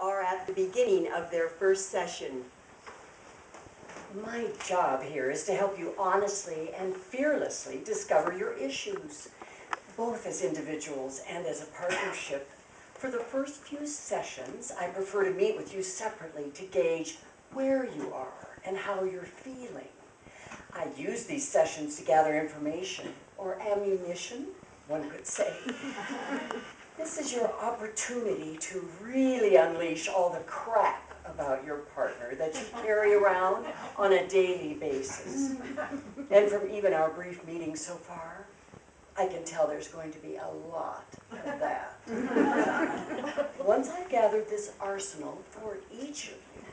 are at the beginning of their first session. My job here is to help you honestly and fearlessly discover your issues, both as individuals and as a partnership. For the first few sessions, I prefer to meet with you separately to gauge where you are and how you're feeling. I use these sessions to gather information, or ammunition, one could say. This is your opportunity to really unleash all the crap about your partner that you carry around on a daily basis. And from even our brief meeting so far, I can tell there's going to be a lot of that. Once I've gathered this arsenal for each of you,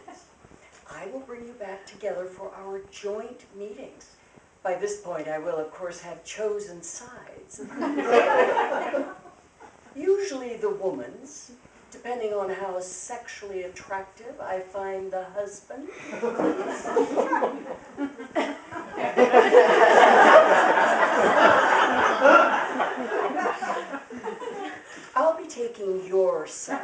I will bring you back together for our joint meetings. By this point, I will, of course, have chosen sides. Usually the woman's, depending on how sexually attractive I find the husband. I'll be taking your side.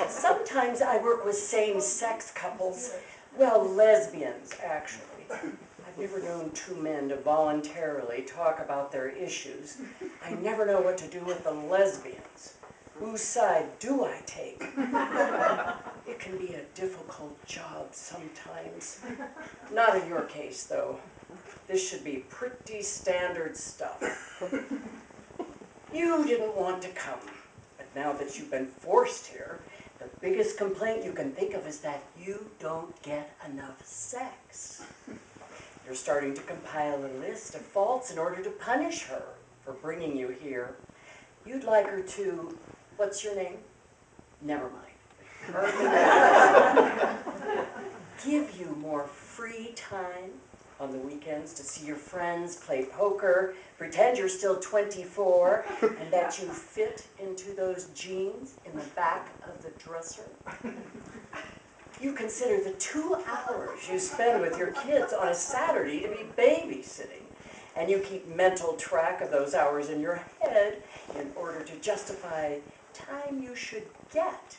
Sometimes I work with same-sex couples, well, lesbians, actually. I've never known two men to voluntarily talk about their issues. I never know what to do with the lesbians. Whose side do I take? It can be a difficult job sometimes. Not in your case, though. This should be pretty standard stuff. You didn't want to come, but now that you've been forced here, the biggest complaint you can think of is that you don't get enough sex. You're starting to compile a list of faults in order to punish her for bringing you here. You'd like her to, what's your name? Never mind. Give you more free time on the weekends to see your friends, play poker, pretend you're still 24, and that you fit into those jeans in the back of the dresser. You consider the 2 hours you spend with your kids on a Saturday to be babysitting, and you keep mental track of those hours in your head in order to justify time you should get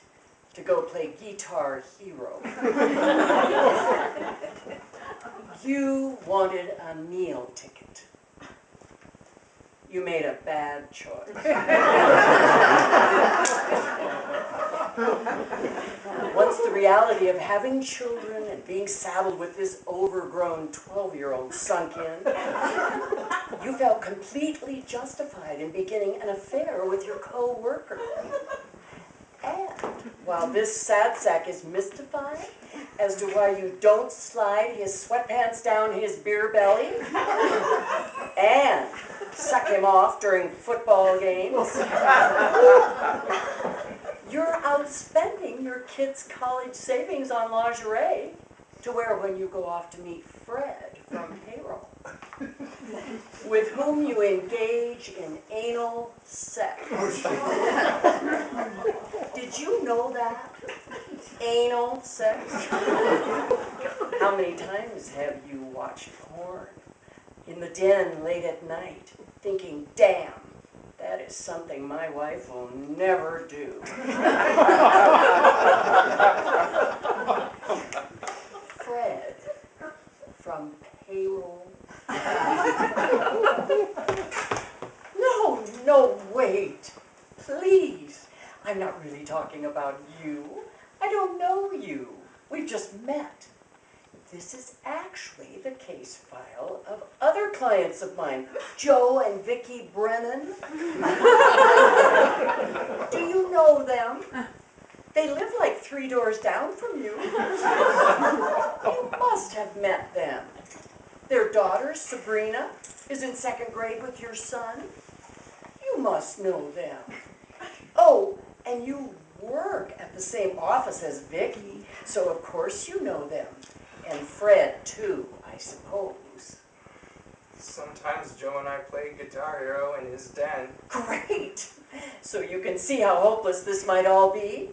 to go play Guitar Hero. You wanted a meal ticket. You made a bad choice. Once the reality of having children and being saddled with this overgrown 12-year-old sunk in, you felt completely justified in beginning an affair with your co-worker. And while this sad sack is mystified as to why you don't slide his sweatpants down his beer belly and suck him off during football games, you're outspending your kids' college savings on lingerie to wear when you go off to meet Fred from payroll, with whom you engage in anal sex. Did you know that? Anal sex? How many times have you watched porn in the den late at night, thinking, damn, that is something my wife will never do? Fred from payroll. No, wait. Please. I'm not really talking about you. I don't know you. We've just met. This is actually the case file of other clients of mine, Joe and Vicki Brennan. Do you know them? They live like 3 doors down from you. You must have met them. Their daughter, Sabrina, is in 2nd grade with your son. You must know them. Oh, and you work at the same office as Vicki, so of course you know them. And Fred, too, I suppose. Sometimes Joe and I play Guitar Hero in his den. Great! So you can see how hopeless this might all be.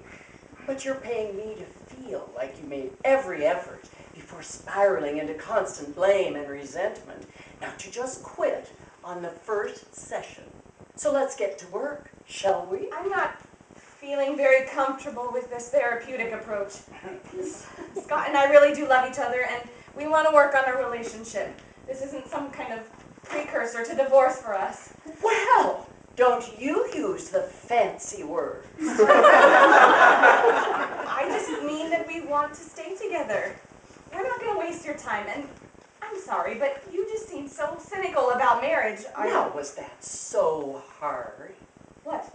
But you're paying me to feel like you made every effort before spiraling into constant blame and resentment, not to just quit on the first session. So let's get to work, shall we? I'm not feeling very comfortable with this therapeutic approach. Scott and I really do love each other, and we want to work on our relationship. This isn't some kind of precursor to divorce for us. Well, don't you use the fancy word. I just mean that we want to stay together. We're not going to waste your time, and I'm sorry, but you just seem so cynical about marriage. Now, was that so hard? What?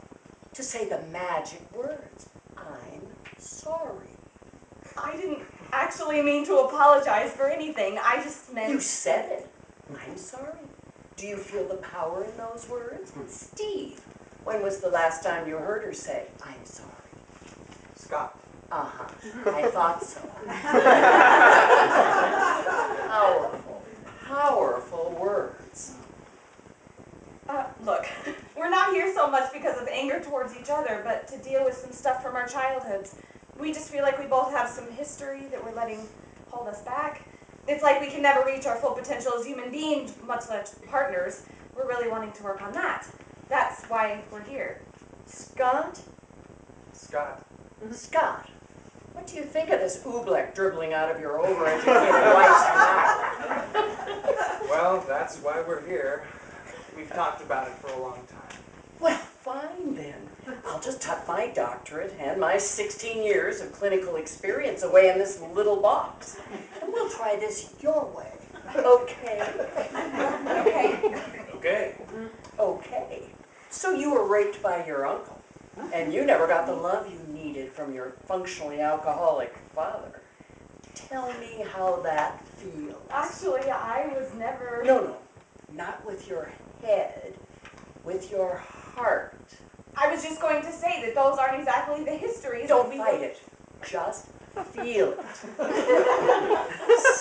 To say the magic words, I'm sorry. I didn't actually mean to apologize for anything. I just meant... You said it. I'm sorry. Do you feel the power in those words? Steve, when was the last time you heard her say, I'm sorry? Scott. Uh-huh. I thought so. Powerful, powerful words. Look, we're not here so much because of anger towards each other, but to deal with some stuff from our childhoods. We just feel like we both have some history that we're letting hold us back. It's like we can never reach our full potential as human beings, much less partners. We're really wanting to work on that. That's why we're here. Scott? Scott. Scott, what do you think of this oobleck dribbling out of your overeducated wife's mouth? Well, that's why we're here. We've talked about it for a long time. Well, fine then. I'll just tuck my doctorate and my 16 years of clinical experience away in this little box. And we'll try this your way. Okay? Okay. Okay. Okay. So you were raped by your uncle, and you never got the love you needed from your functionally alcoholic father. Tell me how that feels. Actually, I was never... No, not with your head, with your heart. I was just going to say that those aren't exactly the histories. Don't fight it. Just feel it.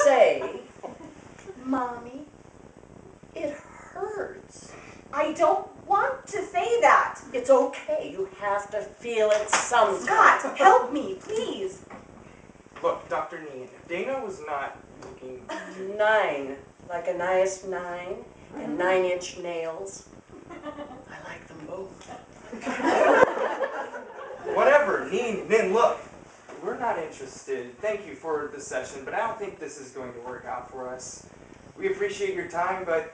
Say, Mommy, it hurts. I don't want to say that. It's okay. You have to feel it sometime. Scott, help me, please. Look, Dr. Neen, Dana was not looking... 9, like a nice 9, and 9-inch nails. I like them both. Whatever, Neen, look. We're not interested. Thank you for the session, but I don't think this is going to work out for us. We appreciate your time, but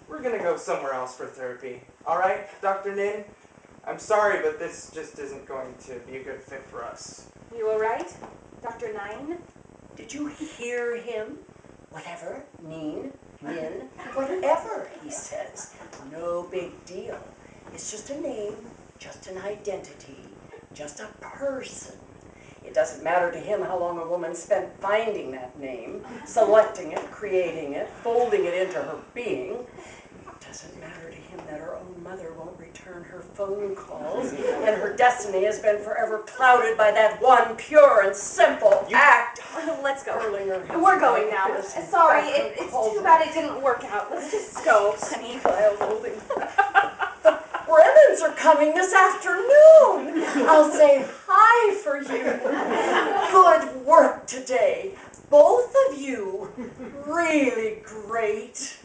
we're going to go somewhere else for therapy. All right, Dr. Nin? I'm sorry, but this just isn't going to be a good fit for us. You all right, Dr. Nine? Did you hear him? Whatever, Nin, whatever he says. No big deal. It's just a name, just an identity, just a person. It doesn't matter to him how long a woman spent finding that name, selecting it, creating it, folding it into her being. It doesn't matter to him that her own mother won't return her phone calls, and her destiny has been forever clouded by that one pure and simple act. Let's go. Hurling her We're going now. piss and Sorry, back her it's calls. too bad it didn't work out. Let's just go, honey. Child holding. The Brennans are coming this afternoon. I'll say hi for you. Good work today. Both of you. Really great.